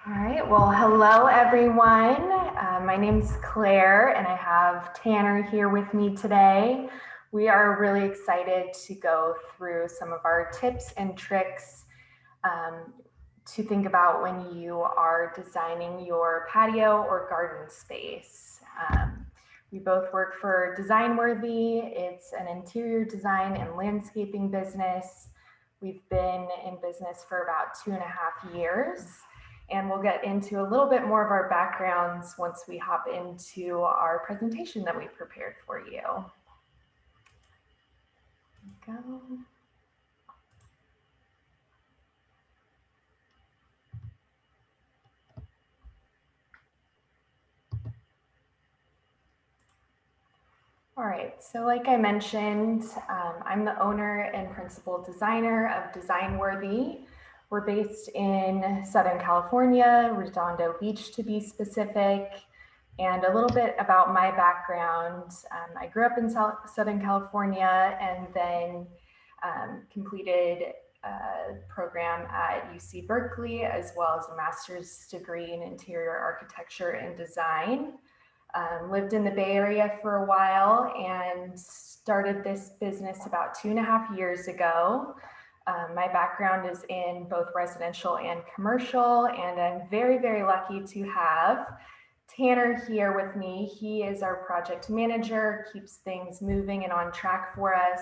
All right, well, hello everyone. My name's Claire and I have Tanner here with me today. We are really excited to go through some of our tips and tricks to think about when you are designing your patio or garden space. We both work for DESIGNWORTHY. It's an interior design and landscaping business. We've been in business for about 2.5 years. And we'll get into a little bit more of our backgrounds once we hop into our presentation that we prepared for you. Go. All right, so like I mentioned, I'm the owner and principal designer of DESIGNWORTHY. We're based in Southern California, Redondo Beach to be specific. And a little bit about my background. I grew up in Southern California and then completed a program at UC Berkeley, as well as a master's degree in interior architecture and design. Lived in the Bay Area for a while and started this business about 2.5 years ago. My background is in both residential and commercial, and I'm very, very lucky to have Tanner here with me. He is our project manager, keeps things moving and on track for us,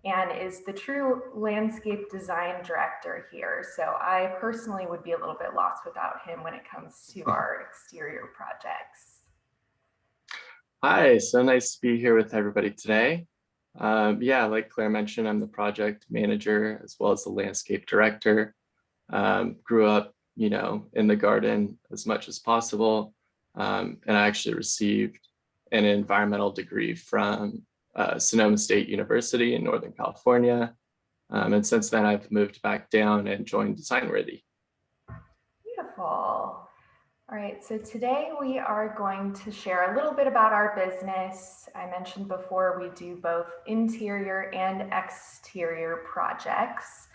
and is the true landscape design director here. So I personally would be a little bit lost without him when it comes to our exterior projects. Hi, so nice to be here with everybody today. Yeah, like Claire mentioned, I'm the project manager as well as the landscape director. Grew up, in the garden as much as possible. And I actually received an environmental degree from Sonoma State University in Northern California. And since then, I've moved back down and joined DESIGNWORTHY. Beautiful. All right, so today we are going to share a little bit about our business. I mentioned before we do both interior and exterior projects.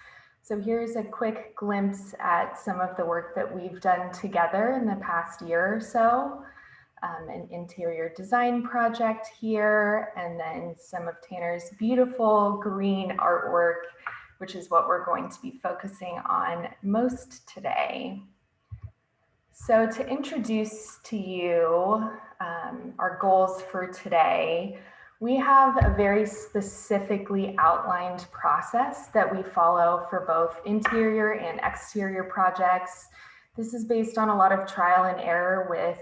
So here's a quick glimpse at some of the work that we've done together in the past year or so. An interior design project here, and then some of Tanner's beautiful green artwork, which is what we're going to be focusing on most today. So to introduce to you our goals for today, we have a very specifically outlined process that we follow for both interior and exterior projects. This is based on a lot of trial and error with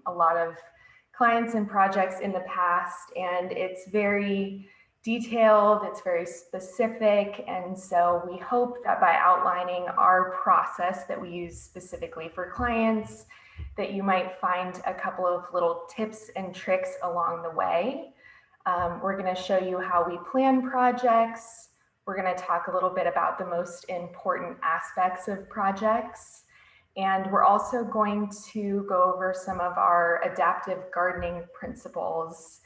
a lot of clients and projects in the past, and it's very detailed, it's very specific, and so we hope that by outlining our process that we use specifically for clients, that you might find a couple of little tips and tricks along the way. We're going to show you how we plan projects. We're going to talk a little bit about the most important aspects of projects. And we're also going to go over some of our adaptive gardening principles.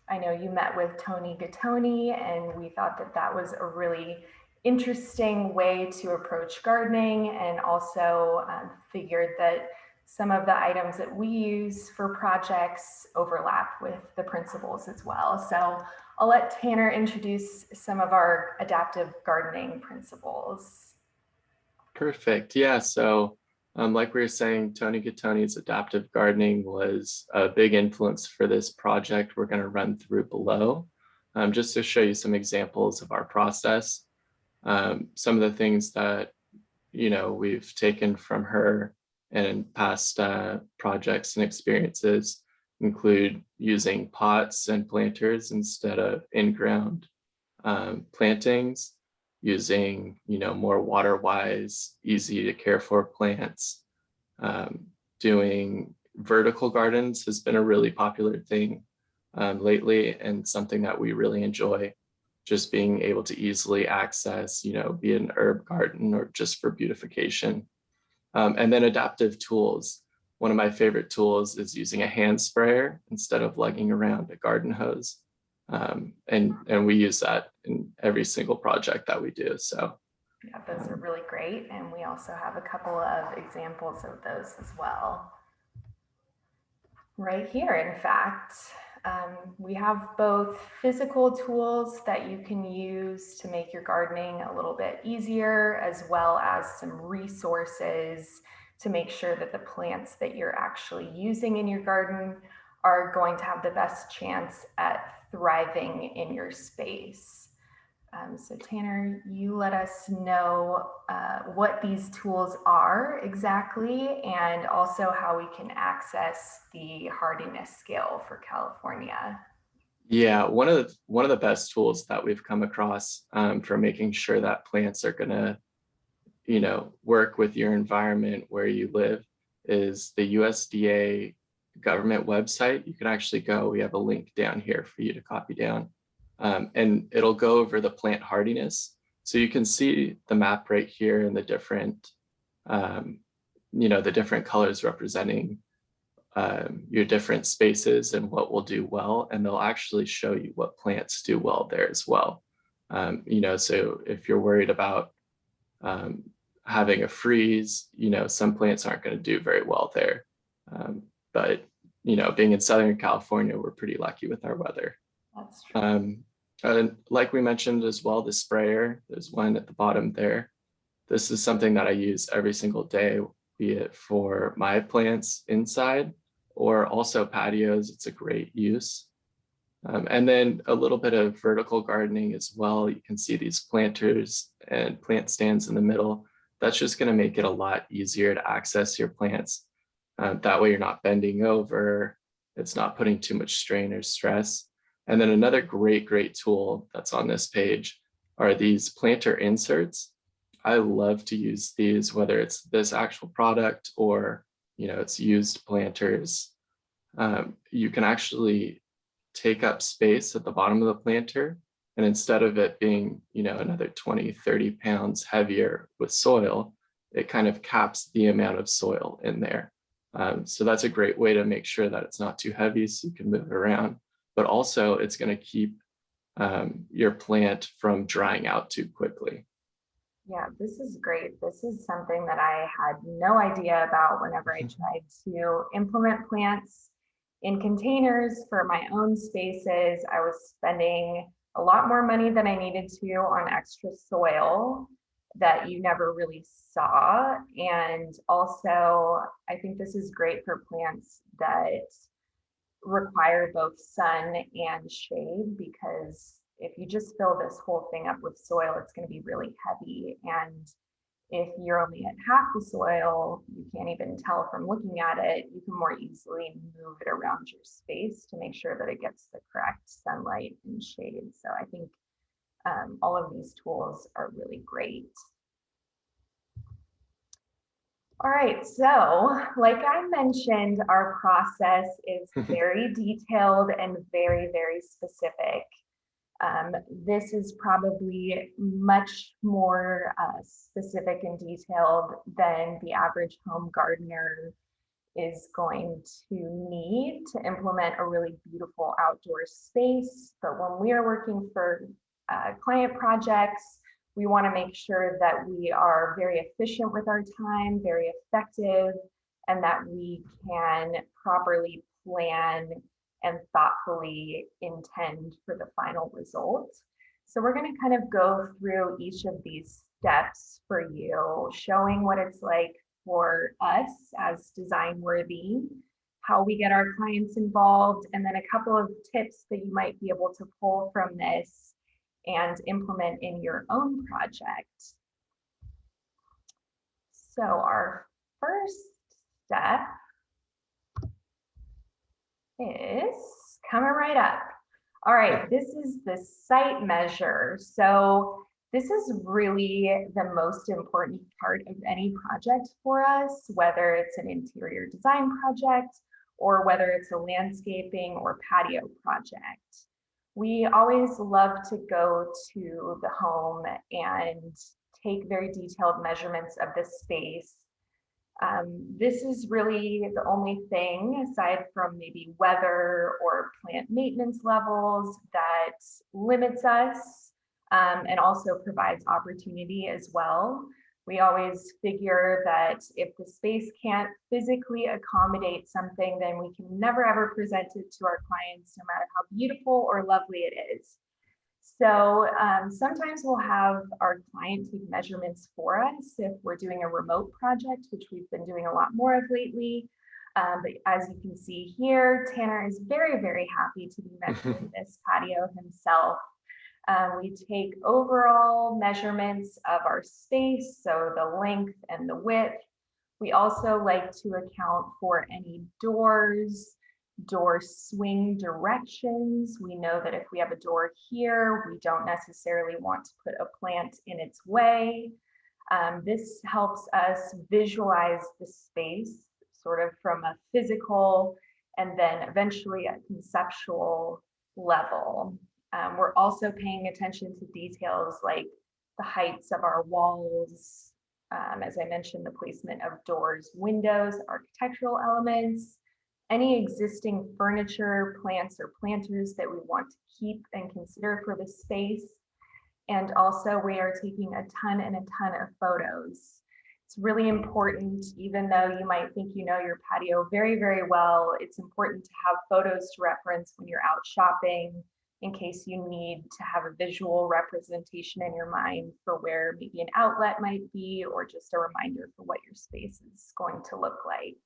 I know you met with Tony Gattoni, and we thought that that was a really interesting way to approach gardening, and also figured that some of the items that we use for projects overlap with the principles as well. So I'll let Tanner introduce some of our adaptive gardening principles. Perfect. Yeah, so like we were saying, Tony Gattoni's adaptive gardening was a big influence for this project we're going to run through below, just to show you some examples of our process. Some of the things that, we've taken from her and in past projects and experiences include using pots and planters instead of in-ground plantings, using, more water-wise, easy to care for plants. Doing vertical gardens has been a really popular thing lately, and something that we really enjoy, just being able to easily access, be it an herb garden or just for beautification. And then adaptive tools. One of my favorite tools is using a hand sprayer instead of lugging around a garden hose. And we use that in every single project that we do. So Yeah, those are really great. And we also have a couple of examples of those as well. Right here, in fact, we have both physical tools that you can use to make your gardening a little bit easier, as well as some resources to make sure that the plants that you're actually using in your garden are going to have the best chance at thriving in your space. So Tanner, you let us know what these tools are exactly, and also how we can access the hardiness scale for California. Yeah, one of the best tools that we've come across for making sure that plants are gonna, work with your environment where you live is the USDA government website. You can actually go, we have a link down here for you to copy down. And it'll go over the plant hardiness. So you can see the map right here and the different, the different colors representing your different spaces and what will do well. And they'll actually show you what plants do well there as well. So if you're worried about um, having a freeze, some plants aren't going to do very well there. But, being in Southern California, we're pretty lucky with our weather. That's true. And like we mentioned as well, the sprayer, there's one at the bottom there. This is something that I use every single day, be it for my plants inside or also patios. It's a great use. And then a little bit of vertical gardening as well. You can see these planters and plant stands in the middle. That's just going to make it a lot easier to access your plants. That way you're not bending over. It's not putting too much strain or stress. And then another great tool that's on this page are these planter inserts. I love to use these, whether it's this actual product or, it's used planters. You can actually take up space at the bottom of the planter. And instead of it being, another 20, 30 pounds heavier with soil, it kind of caps the amount of soil in there. So that's a great way to make sure that it's not too heavy so you can move it around, but also it's going to keep your plant from drying out too quickly. Yeah, this is great. This is something that I had no idea about whenever I tried to implement plants in containers for my own spaces. I was spending a lot more money than I needed to on extra soil that you never really saw. And also, I think this is great for plants that require both sun and shade, because if you just fill this whole thing up with soil, it's going to be really heavy. And if you're only at half the soil, you can't even tell from looking at it. You can more easily move it around your space to make sure that it gets the correct sunlight and shade. So I think all of these tools are really great. All right, so like I mentioned, our process is very detailed and very specific. This is probably much more specific and detailed than the average home gardener is going to need to implement a really beautiful outdoor space. But when we are working for client projects, we want to make sure that we are very efficient with our time, very effective, and that we can properly plan and thoughtfully intend for the final result. So we're going to kind of go through each of these steps for you, showing what it's like for us as DESIGNWORTHY, how we get our clients involved, and then a couple of tips that you might be able to pull from this and implement in your own project. So our first step is coming right up. All right, this is the site measure. So this is really the most important part of any project for us, whether it's an interior design project or whether it's a landscaping or patio project. We always love to go to the home and take very detailed measurements of the space. This is really the only thing, aside from maybe weather or plant maintenance levels, that limits us and also provides opportunity as well. We always figure that if the space can't physically accommodate something, then we can never ever present it to our clients, no matter how beautiful or lovely it is. So sometimes we'll have our client take measurements for us if we're doing a remote project, which we've been doing a lot more of lately. But as you can see here, Tanner is very, very happy to be measuring this patio himself. We take overall measurements of our space, so the length and the width. We also like to account for any doors, door swing directions. We know that if we have a door here, we don't necessarily want to put a plant in its way. This helps us visualize the space sort of from a physical and then eventually a conceptual level. We're also paying attention to details like the heights of our walls, as I mentioned, the placement of doors, windows, architectural elements, any existing furniture, plants, or planters that we want to keep and consider for the space. And also we are taking a ton of photos. It's really important, even though you might think you know your patio very, very well, it's important to have photos to reference when you're out shopping, in case you need to have a visual representation in your mind for where maybe an outlet might be, or just a reminder for what your space is going to look like.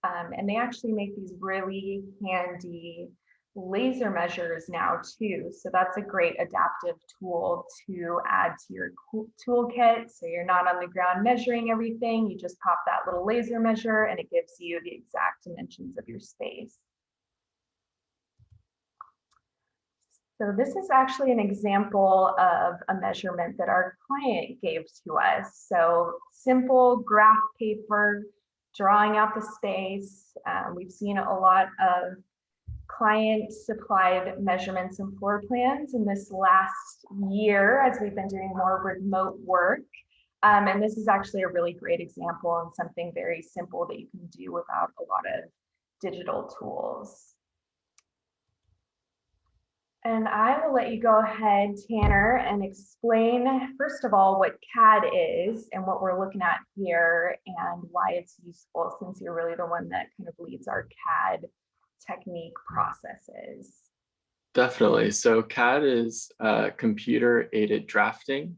And they actually make these really handy laser measures now too. So that's a great adaptive tool to add to your toolkit. So you're not on the ground measuring everything. You just pop that little laser measure and it gives you the exact dimensions of your space. So this is actually an example of a measurement that our client gave to us. So simple graph paper, drawing out the space. We've seen a lot of client supplied measurements and floor plans in this last year as we've been doing more remote work. And this is actually a really great example and something very simple that you can do without a lot of digital tools. And I will let you go ahead, Tanner, and explain, first of all, what CAD is and what we're looking at here and why it's useful, since you're really the one that kind of leads our CAD technique processes. Definitely. So CAD is computer aided drafting.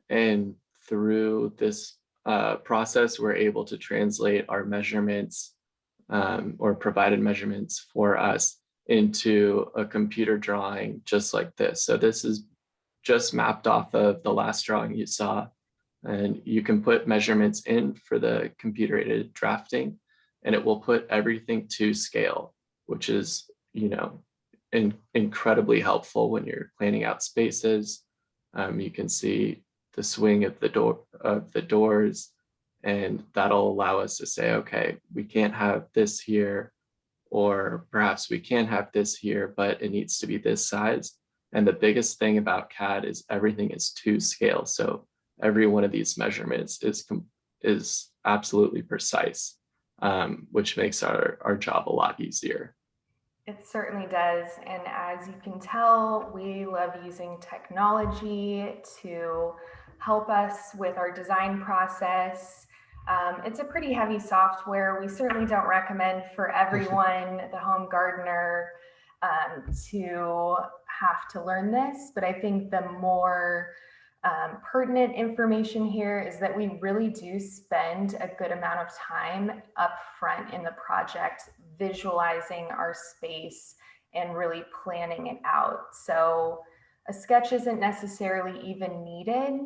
And through this process, we're able to translate our measurements or provided measurements for us into a computer drawing just like this. So this is just mapped off of the last drawing you saw, and you can put measurements in for the computer aided drafting and it will put everything to scale, which is, you know, incredibly helpful when you're planning out spaces. You can see the swing of the doors, and that'll allow us to say, okay, we can't have this here, or perhaps we can have this here, but it needs to be this size. And the biggest thing about CAD is everything is to scale. So every one of these measurements is absolutely precise, which makes our job a lot easier. It certainly does. And as you can tell, we love using technology to help us with our design process. It's a pretty heavy software. We certainly don't recommend for everyone, the home gardener, to have to learn this. But I think the more pertinent information here is that we really do spend a good amount of time up front in the project visualizing our space and really planning it out. So a sketch isn't necessarily even needed,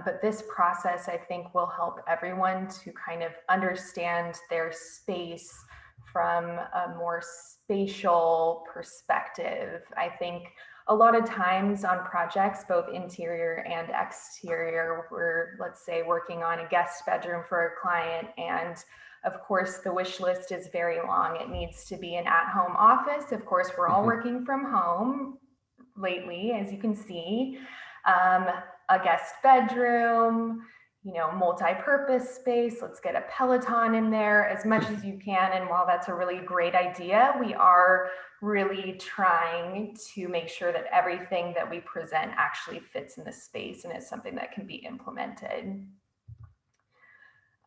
but this process I think will help everyone to kind of understand their space from a more spatial perspective. I think a lot of times on projects, both interior and exterior, we're, let's say, working on a guest bedroom for a client, and of course the wish list is very long. It needs to be an at-home office. Of course, we're all working from home lately, as you can see. A guest bedroom, multi-purpose space. Let's get a Peloton in there as much as you can. And while that's a really great idea, we are really trying to make sure that everything that we present actually fits in the space and is something that can be implemented.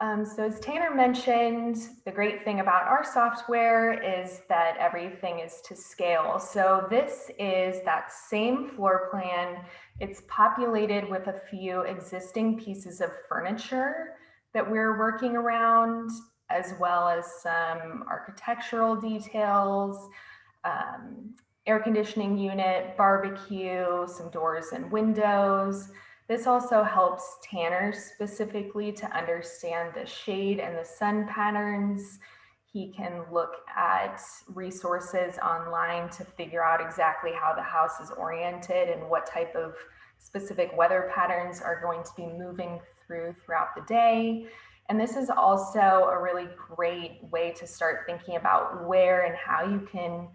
So as Tanner mentioned, the great thing about our software is that everything is to scale. So this is that same floor plan. It's populated with a few existing pieces of furniture that we're working around, as well as some architectural details, air conditioning unit, barbecue, some doors and windows. This also helps Tanner specifically to understand the shade and the sun patterns. He can look at resources online to figure out exactly how the house is oriented and what type of specific weather patterns are going to be moving throughout the day. And this is also a really great way to start thinking about where and how you can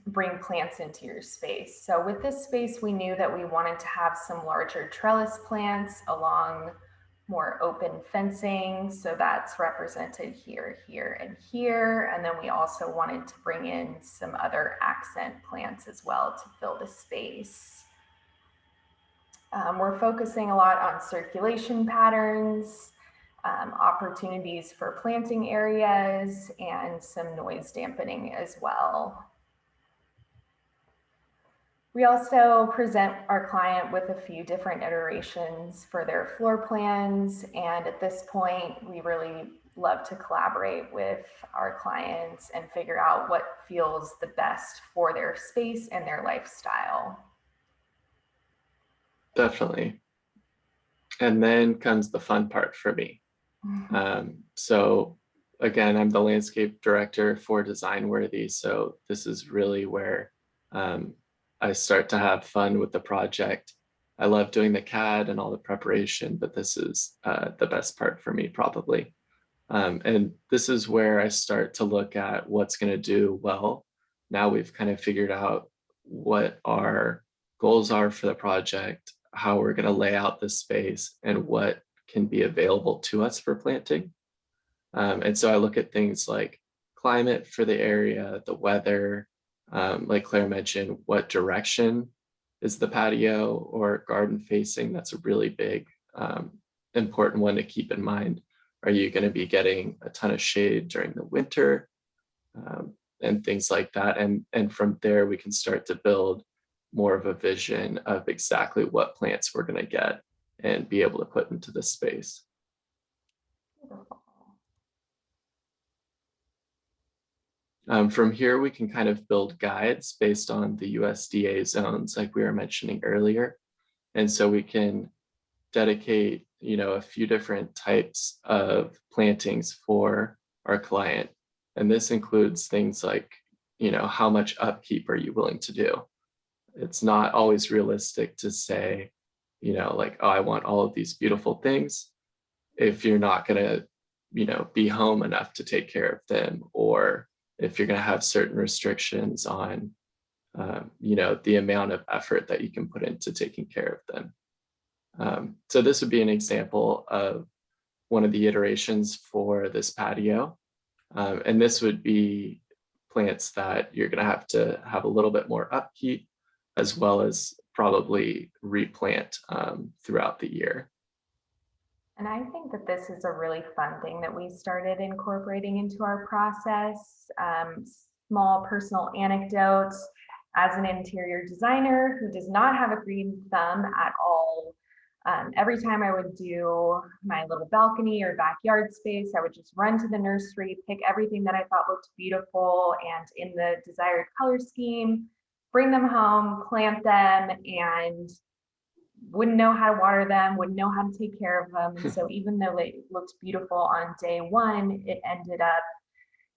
bring plants into your space. So with this space, we knew that we wanted to have some larger trellis plants along more open fencing. So that's represented here, here, and here. And then we also wanted to bring in some other accent plants as well to fill the space. We're focusing a lot on circulation patterns, opportunities for planting areas, and some noise dampening as well. We also present our client with a few different iterations for their floor plans. And at this point, we really love to collaborate with our clients and figure out what feels the best for their space and their lifestyle. Definitely. And then comes the fun part for me. So again, I'm the landscape director for DESIGNWORTHY. So this is really where I start to have fun with the project. I love doing the CAD and all the preparation, but this is the best part for me probably. And this is where I start to look at what's going to do well. Now we've kind of figured out what our goals are for the project, how we're going to lay out the space, and what can be available to us for planting. And so I look at things like climate for the area, the weather, like Claire mentioned, what direction is the patio or garden facing? That's a really big, important one to keep in mind. Are you going to be getting a ton of shade during the winter? And things like that. And from there, we can start to build more of a vision of exactly what plants we're going to get and be able to put into the space. From here, we can kind of build guides based on the USDA zones, like we were mentioning earlier. And so we can dedicate, a few different types of plantings for our client. And this includes things like, how much upkeep are you willing to do? It's not always realistic to say, like, oh, I want all of these beautiful things if you're not going to, be home enough to take care of them, or if you're going to have certain restrictions on, the amount of effort that you can put into taking care of them. So this would be an example of one of the iterations for this patio. And this would be plants that you're going to have a little bit more upkeep, as well as probably replant throughout the year. And I think that this is a really fun thing that we started incorporating into our process. Small personal anecdotes. As an interior designer who does not have a green thumb at all, every time I would do my little balcony or backyard space, I would just run to the nursery, pick everything that I thought looked beautiful and in the desired color scheme, bring them home, plant them, and wouldn't know how to water them, wouldn't know how to take care of them. And so even though it looked beautiful on day one, it ended up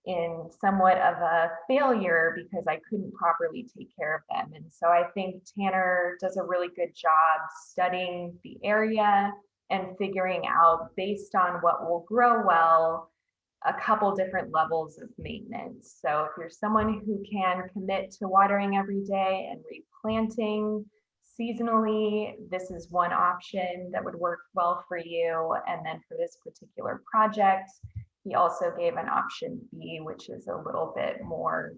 in somewhat of a failure because I couldn't properly take care of them. And so I think Tanner does a really good job studying the area and figuring out, based on what will grow well, a couple different levels of maintenance. So if you're someone who can commit to watering every day and replanting, seasonally, this is one option that would work well for you. And then for this particular project, he also gave an option B, which is a little bit more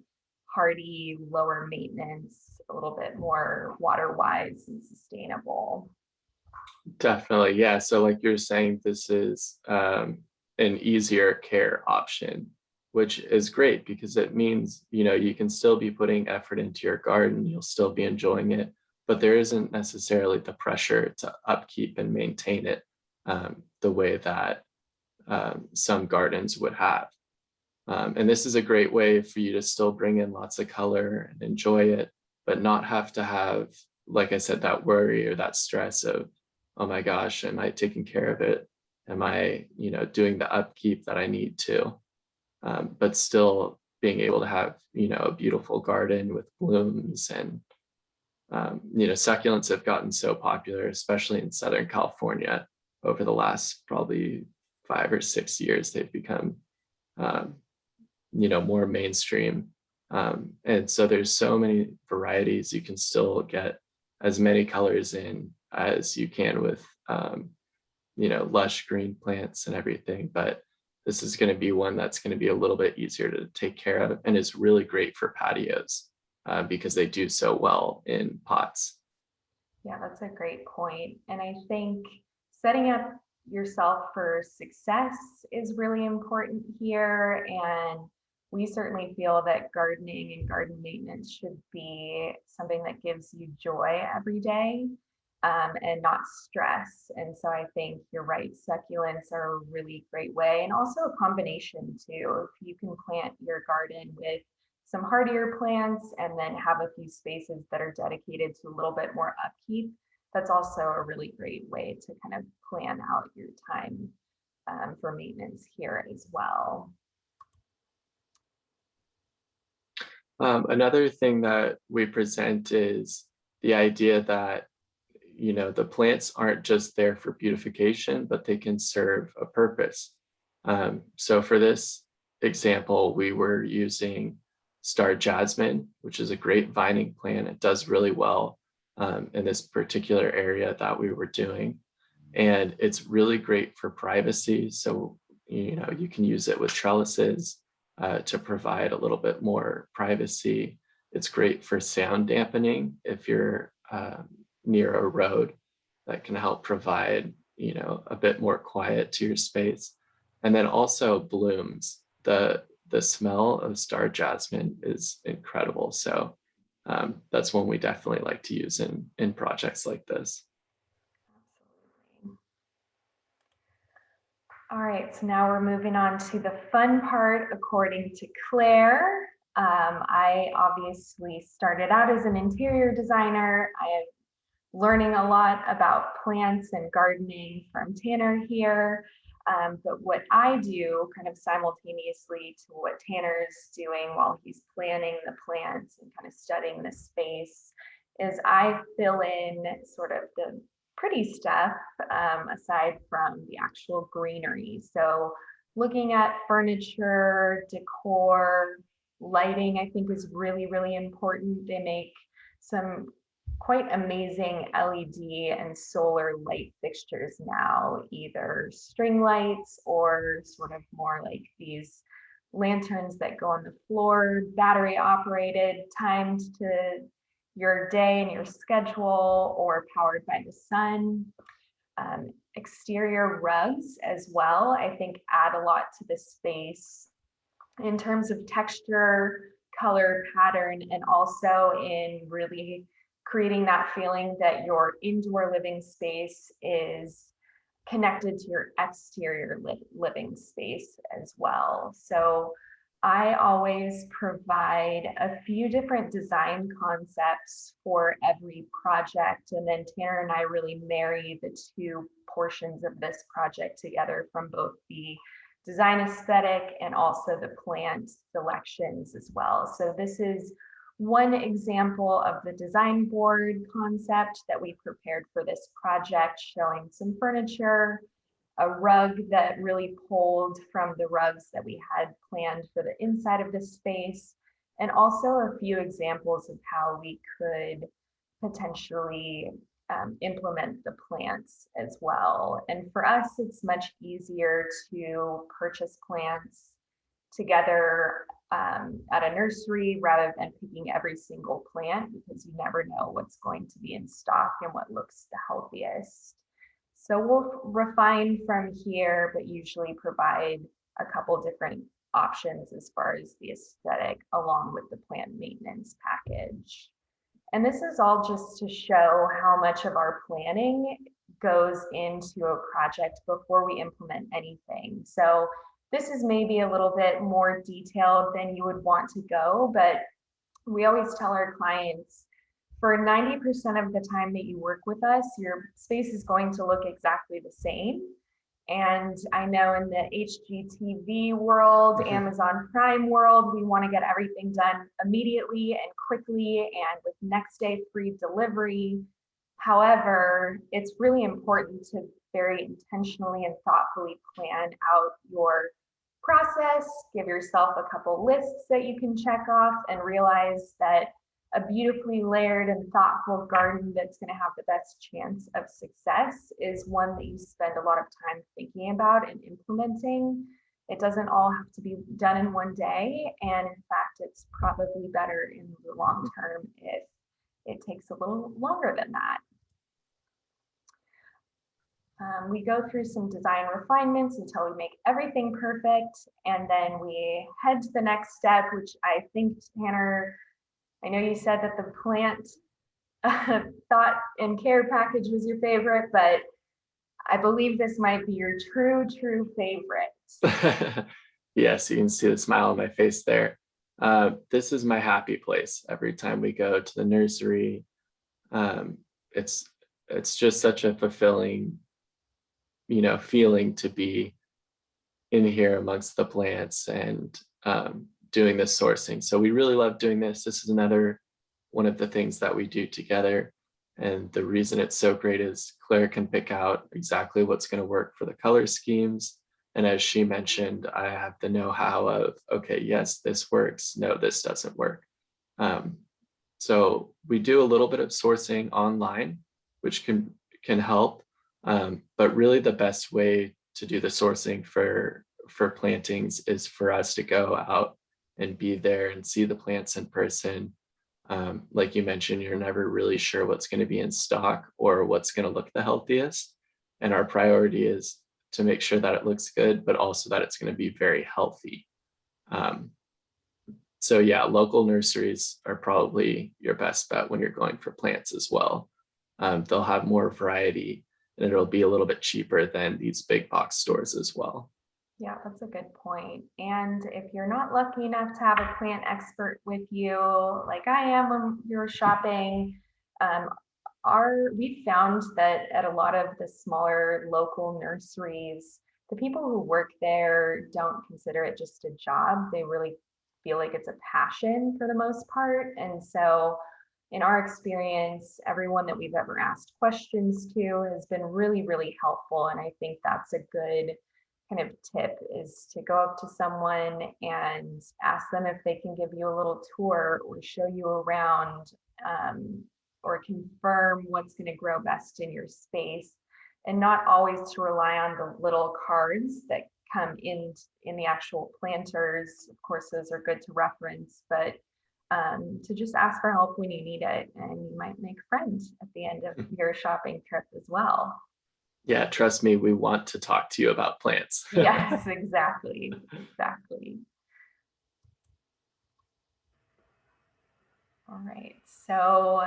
hardy, lower maintenance, a little bit more water wise and sustainable. Definitely. Yeah. So like you're saying, this is an easier care option, which is great because it means, you can still be putting effort into your garden, you'll still be enjoying it, but there isn't necessarily the pressure to upkeep and maintain it the way that some gardens would have. And this is a great way for you to still bring in lots of color and enjoy it, but not have to have, like I said, that worry or that stress of, oh my gosh, am I taking care of it? Am I, doing the upkeep that I need to? But still being able to have, a beautiful garden with blooms and, succulents have gotten so popular, especially in Southern California over the last probably 5 or 6 years. They've become more mainstream, and so there's so many varieties. You can still get as many colors in as you can with lush green plants and everything, but this is going to be one that's going to be a little bit easier to take care of and is really great for patios because they do so well in pots. Yeah, that's a great point. And I think setting up yourself for success is really important here. And we certainly feel that gardening and garden maintenance should be something that gives you joy every day, and not stress. And so I think you're right, succulents are a really great way, and also a combination too. If you can plant your garden with some hardier plants and then have a few spaces that are dedicated to a little bit more upkeep, that's also a really great way to kind of plan out your time for maintenance here as well. Another thing that we present is the idea that the plants aren't just there for beautification, but they can serve a purpose. So for this example, we were using star jasmine, which is a great vining plant. It does really well in this particular area that we were doing. And it's really great for privacy. So, you can use it with trellises to provide a little bit more privacy. It's great for sound dampening if you're near a road. That can help provide, a bit more quiet to your space. And then also blooms. The smell of star jasmine is incredible. So that's one we definitely like to use in projects like this. Absolutely. All right, so now we're moving on to the fun part, according to Claire. I obviously started out as an interior designer. I am learning a lot about plants and gardening from Tanner here. But what I do kind of simultaneously to what Tanner's doing while he's planning the plants and kind of studying the space is I fill in sort of the pretty stuff aside from the actual greenery. So looking at furniture, decor, lighting, I think is really, really important. They make some quite amazing LED and solar light fixtures now, either string lights or sort of more like these lanterns that go on the floor, battery operated, timed to your day and your schedule, or powered by the sun. Exterior rugs as well, I think add a lot to the space in terms of texture, color, pattern, and also in really creating that feeling that your indoor living space is connected to your exterior living space as well. So I always provide a few different design concepts for every project. And then Tanner and I really marry the two portions of this project together from both the design aesthetic and also the plant selections as well. So this is one example of the design board concept that we prepared for this project, showing some furniture, a rug that really pulled from the rugs that we had planned for the inside of the space, and also a few examples of how we could potentially implement the plants as well. And for us, it's much easier to purchase plants together at a nursery rather than picking every single plant, because you never know what's going to be in stock and what looks the healthiest. So we'll refine from here, but usually provide a couple different options as far as the aesthetic along with the plant maintenance package. And this is all just to show how much of our planning goes into a project before we implement anything. So this is maybe a little bit more detailed than you would want to go, but we always tell our clients, for 90% of the time that you work with us, your space is going to look exactly the same. And I know in the HGTV world, Amazon Prime world, we want to get everything done immediately and quickly and with next day free delivery. However, it's really important to very intentionally and thoughtfully plan out your process, give yourself a couple lists that you can check off, and realize that a beautifully layered and thoughtful garden that's going to have the best chance of success is one that you spend a lot of time thinking about and implementing. It doesn't all have to be done in one day. And in fact, it's probably better in the long term if it takes a little longer than that. We go through some design refinements until we make everything perfect. And then we head to the next step, which I think, Tanner, I know you said that the plant thought and care package was your favorite, but I believe this might be your true favorite. Yes, you can see the smile on my face there. This is my happy place. Every time we go to the nursery, it's just such a fulfilling, feeling to be in here amongst the plants and doing this sourcing. So we really love doing this. This is another one of the things that we do together. And the reason it's so great is Claire can pick out exactly what's going to work for the color schemes. And as she mentioned, I have the know-how of, okay, yes, this works. No, this doesn't work. So we do a little bit of sourcing online, which can help. But really the best way to do the sourcing for plantings is for us to go out and be there and see the plants in person. Like you mentioned, you're never really sure what's going to be in stock or what's going to look the healthiest. And our priority is to make sure that it looks good, but also that it's going to be very healthy. So yeah, local nurseries are probably your best bet when you're going for plants as well. They'll have more variety and it'll be a little bit cheaper than these big box stores as well. Yeah, that's a good point. And if you're not lucky enough to have a plant expert with you, like I am when you're shopping, we found that at a lot of the smaller local nurseries, the people who work there don't consider it just a job. They really feel like it's a passion for the most part. And so in our experience, everyone that we've ever asked questions to has been really helpful. And I think that's a good kind of tip, is to go up to someone and ask them if they can give you a little tour or show you around, or confirm what's going to grow best in your space, and not always to rely on the little cards that come in the actual planters. Of course, those are good to reference, but to just ask for help when you need it, and you might make friends at the end of your shopping trip as well. Yeah, trust me, we want to talk to you about plants. Yes, exactly. All right, so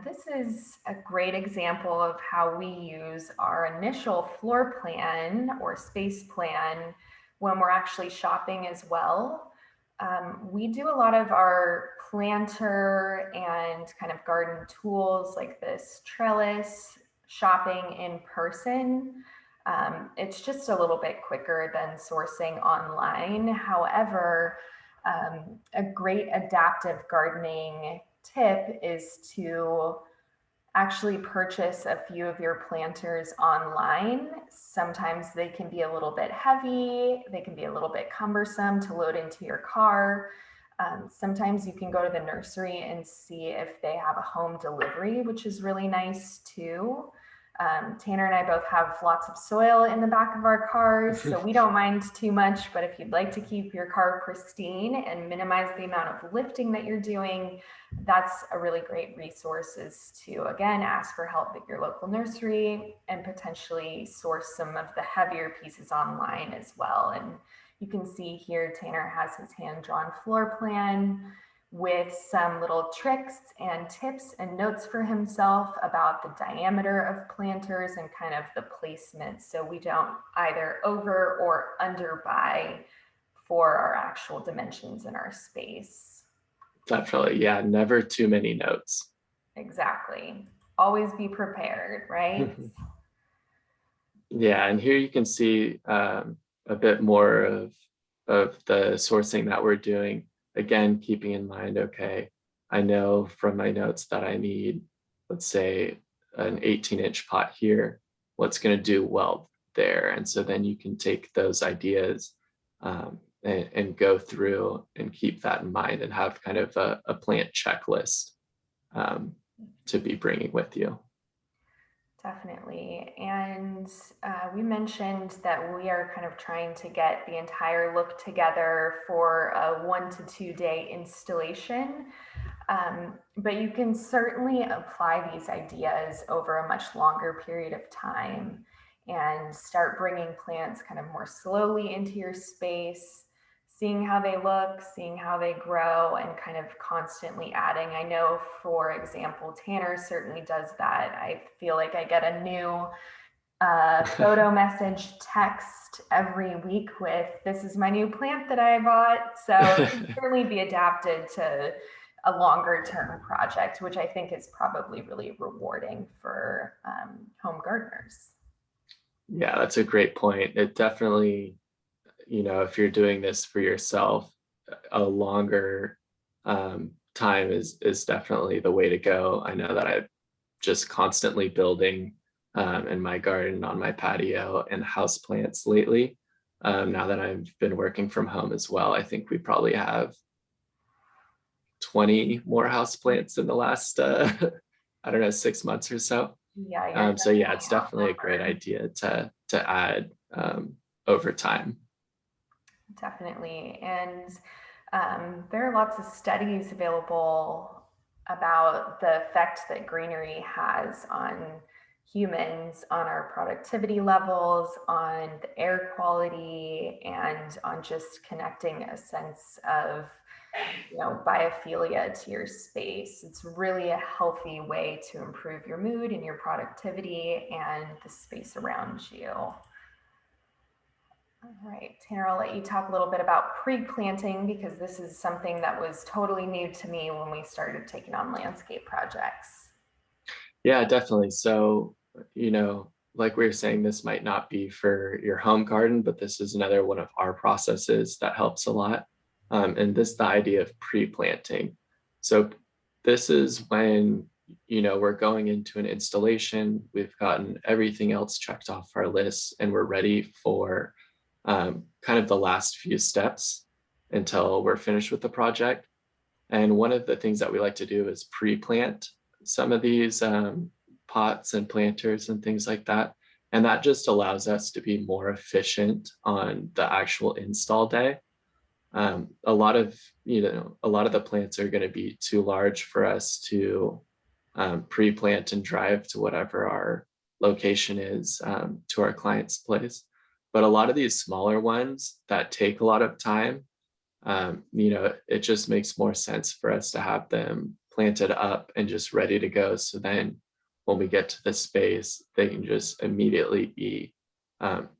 this is a great example of how we use our initial floor plan or space plan when we're actually shopping as well. We do a lot of our planter and kind of garden tools like this trellis shopping in person. It's just a little bit quicker than sourcing online. However, a great adaptive gardening tip is to actually purchase a few of your planters online. Sometimes they can be a little bit heavy, they can be a little bit cumbersome to load into your car. Sometimes you can go to the nursery and see if they have a home delivery, which is really nice too. Tanner and I both have lots of soil in the back of our cars, so we don't mind too much. But if you'd like to keep your car pristine and minimize the amount of lifting that you're doing, that's a really great resource, is to, again, ask for help at your local nursery and potentially source some of the heavier pieces online as well. And you can see here, Tanner has his hand-drawn floor plan with some little tricks and tips and notes for himself about the diameter of planters and kind of the placement, so we don't either over or under buy for our actual dimensions in our space. Definitely, yeah, never too many notes. Exactly. Always be prepared, right? Yeah, and here you can see a bit more of the sourcing that we're doing. Again, keeping in mind, okay, I know from my notes that I need, let's say, an 18-inch pot here. What's going to do well there? And so then you can take those ideas and go through and keep that in mind and have kind of a plant checklist to be bringing with you. Definitely. And we mentioned that we are kind of trying to get the entire look together for a 1 to 2 day installation. But you can certainly apply these ideas over a much longer period of time and start bringing plants kind of more slowly into your space, seeing how they look, seeing how they grow, and kind of constantly adding. I know, for example, Tanner certainly does that. I feel like I get a new photo message text every week with, this is my new plant that I bought. So it can certainly be adapted to a longer term project, which I think is probably really rewarding for home gardeners. Yeah, that's a great point. It definitely, if you're doing this for yourself, a longer time is definitely the way to go. I know that I'm just constantly building in my garden, on my patio, and house plants lately. Now that I've been working from home as well, I think we probably have 20 more house plants in the last I don't know, 6 months or so. Yeah, So yeah, it's definitely a great idea to add over time. definitely. And there are lots of studies available about the effect that greenery has on humans, on our productivity levels, on the air quality, and on just connecting a sense of, biophilia to your space. It's really a healthy way to improve your mood and your productivity and the space around you. All right, Tanner, I'll let you talk a little bit about pre-planting, because this is something that was totally new to me when we started taking on landscape projects. Yeah, definitely. So, like we were saying, this might not be for your home garden, but this is another one of our processes that helps a lot. And this, the idea of pre-planting. So this is when, we're going into an installation, we've gotten everything else checked off our list, and we're ready for kind of the last few steps until we're finished with the project. And one of the things that we like to do is pre-plant some of these pots and planters and things like that. And that just allows us to be more efficient on the actual install day. A lot of the plants are going to be too large for us to pre-plant and drive to whatever our location is, to our client's place. But a lot of these smaller ones that take a lot of time, it just makes more sense for us to have them planted up and just ready to go. So then when we get to the space, they can just immediately be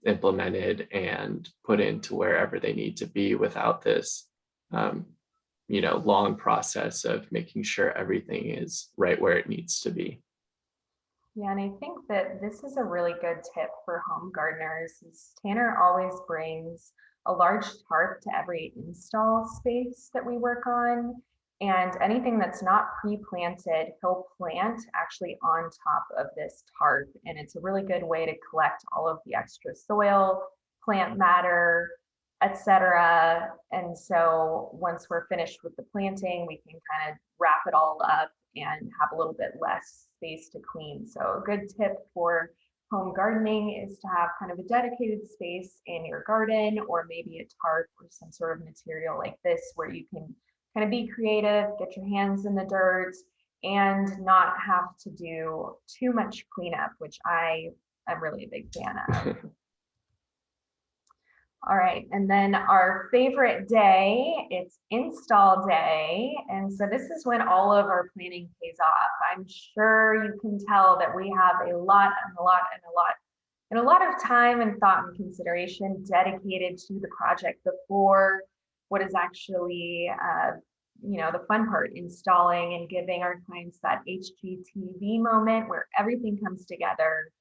implemented and put into wherever they need to be without this, long process of making sure everything is right where it needs to be. Yeah, and I think that this is a really good tip for home gardeners. Is Tanner always brings a large tarp to every install space that we work on. And anything that's not pre-planted, he'll plant actually on top of this tarp. And it's a really good way to collect all of the extra soil, plant matter, etc. And so once we're finished with the planting, we can kind of wrap it all up and have a little bit less space to clean. So a good tip for home gardening is to have kind of a dedicated space in your garden, or maybe a tarp or some sort of material like this where you can kind of be creative, get your hands in the dirt, and not have to do too much cleanup, which I am really a big fan of. All right, and then our favorite day, it's install day. And so this is when all of our planning pays off. I'm sure you can tell that we have a lot and a lot and a lot and a lot of time and thought and consideration dedicated to the project before what is actually the fun part, installing and giving our clients that HGTV moment where everything comes together.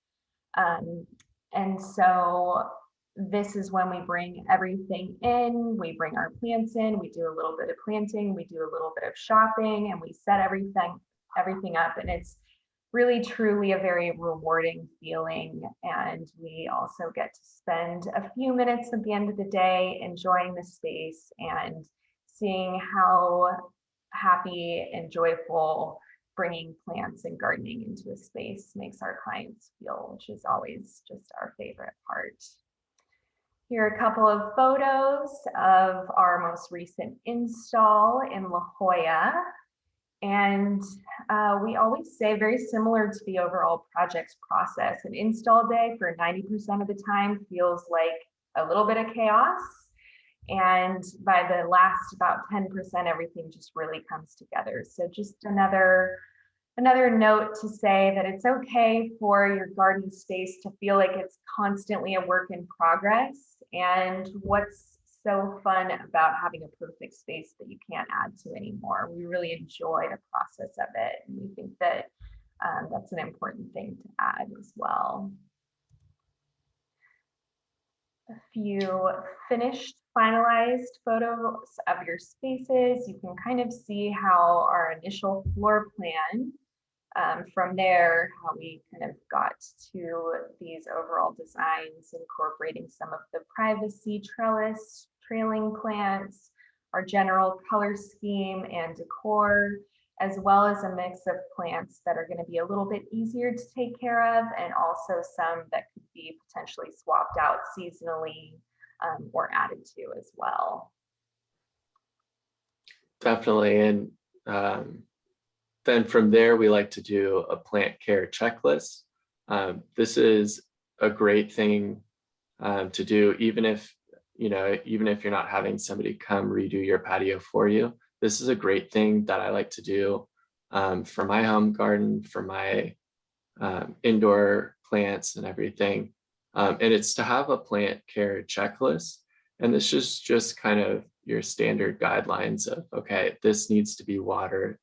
And so this is when we bring everything in, we bring our plants in, we do a little bit of planting, we do a little bit of shopping, and we set everything up. And it's really truly a very rewarding feeling. And we also get to spend a few minutes at the end of the day enjoying the space and seeing how happy and joyful bringing plants and gardening into a space makes our clients feel, which is always just our favorite part. Here are a couple of photos of our most recent install in La Jolla. And we always say, very similar to the overall project's process, an install day for 90% of the time feels like a little bit of chaos. And by the last about 10%, everything just really comes together. So just another note to say that it's okay for your garden space to feel like it's constantly a work in progress. And what's so fun about having a perfect space that you can't add to anymore? We really enjoy the process of it. And we think that that's an important thing to add as well. A few finished, finalized photos of your spaces. You can kind of see how our initial floor plan, from there, how we kind of got to these overall designs, incorporating some of the privacy trellis, trailing plants, our general color scheme and decor, as well as a mix of plants that are going to be a little bit easier to take care of, and also some that could be potentially swapped out seasonally or added to as well. Definitely. And then from there, we like to do a plant care checklist. This is a great thing to do, even if you're not having somebody come redo your patio for you. This is a great thing that I like to do for my home garden, for my indoor plants and everything. And it's to have a plant care checklist. And this is just kind of your standard guidelines of, okay, this needs to be watered,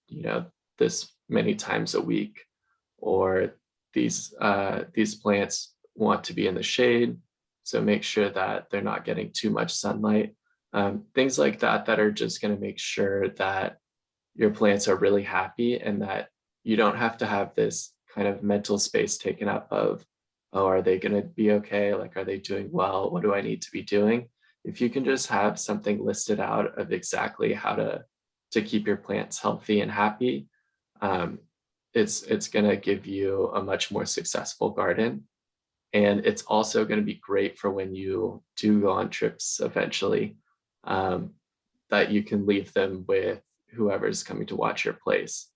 this many times a week, or these plants want to be in the shade, so make sure that they're not getting too much sunlight. Things like that are just going to make sure that your plants are really happy, and that you don't have to have this kind of mental space taken up of, oh, are they going to be okay? Like, are they doing well? What do I need to be doing? If you can just have something listed out of exactly how to keep your plants healthy and happy, it's going to give you a much more successful garden. And it's also going to be great for when you do go on trips eventually, that you can leave them with whoever's coming to watch your place.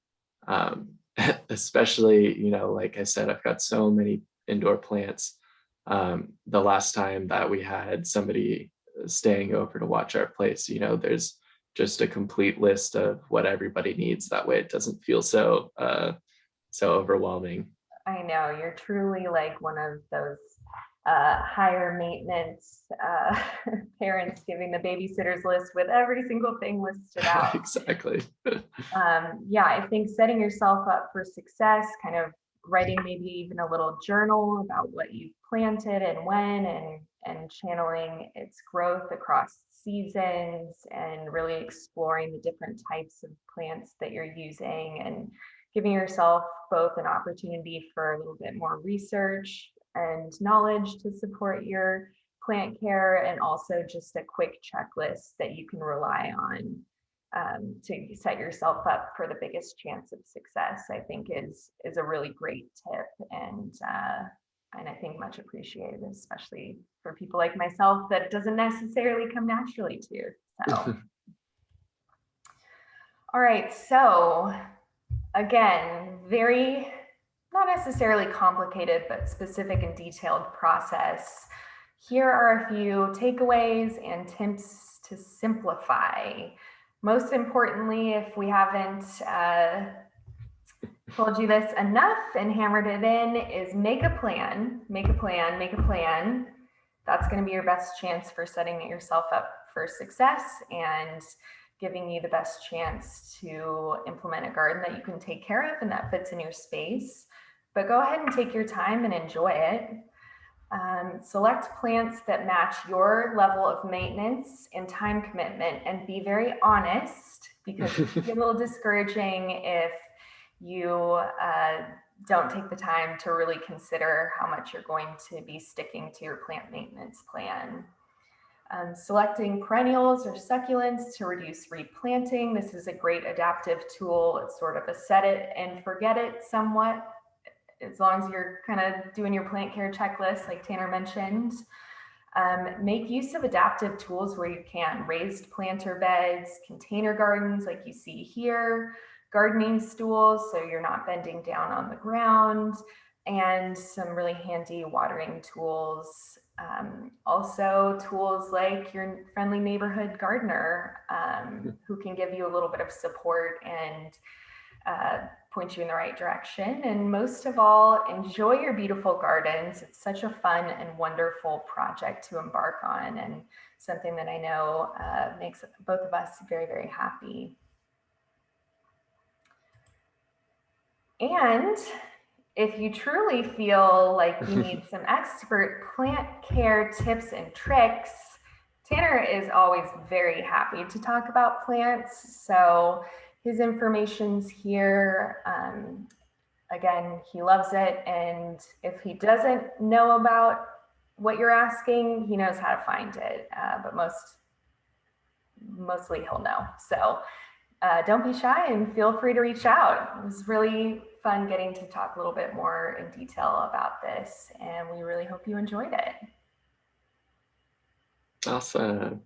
Especially, like I said, I've got so many indoor plants. The last time that we had somebody staying over to watch our place, there's just a complete list of what everybody needs. That way it doesn't feel so overwhelming. I know, you're truly like one of those higher maintenance parents giving the babysitter's list with every single thing listed out. Exactly. Yeah, I think setting yourself up for success, kind of writing maybe even a little journal about what you've planted and when, and channeling its growth across seasons, and really exploring the different types of plants that you're using, and giving yourself both an opportunity for a little bit more research and knowledge to support your plant care, and also just a quick checklist that you can rely on to set yourself up for the biggest chance of success, I think is a really great tip, and I think much appreciated, especially for people like myself that it doesn't necessarily come naturally to. So, all right, so again, very not necessarily complicated, but specific and detailed process. Here are a few takeaways and tips to simplify. Most importantly, if we haven't told you this enough and hammered it in, is make a plan, make a plan, make a plan. That's going to be your best chance for setting yourself up for success and giving you the best chance to implement a garden that you can take care of and that fits in your space. But go ahead and take your time and enjoy it. Select plants that match your level of maintenance and time commitment, and be very honest, because it can be a little discouraging if you don't take the time to really consider how much you're going to be sticking to your plant maintenance plan. Selecting perennials or succulents to reduce replanting. This is a great adaptive tool. It's sort of a set it and forget it somewhat, as long as you're kind of doing your plant care checklist like Tanner mentioned. Make use of adaptive tools where you can. Raised planter beds, container gardens like you see here, gardening stools so you're not bending down on the ground, and some really handy watering tools. Also tools like your friendly neighborhood gardener who can give you a little bit of support and point you in the right direction. And most of all, enjoy your beautiful gardens. It's such a fun and wonderful project to embark on, and something that I know makes both of us very, very happy. And if you truly feel like you need some expert plant care tips and tricks, Tanner is always very happy to talk about plants. So his information's here. Again, he loves it. And if he doesn't know about what you're asking, he knows how to find it. But mostly he'll know. So don't be shy and feel free to reach out. It was really fun getting to talk a little bit more in detail about this, and we really hope you enjoyed it. Awesome.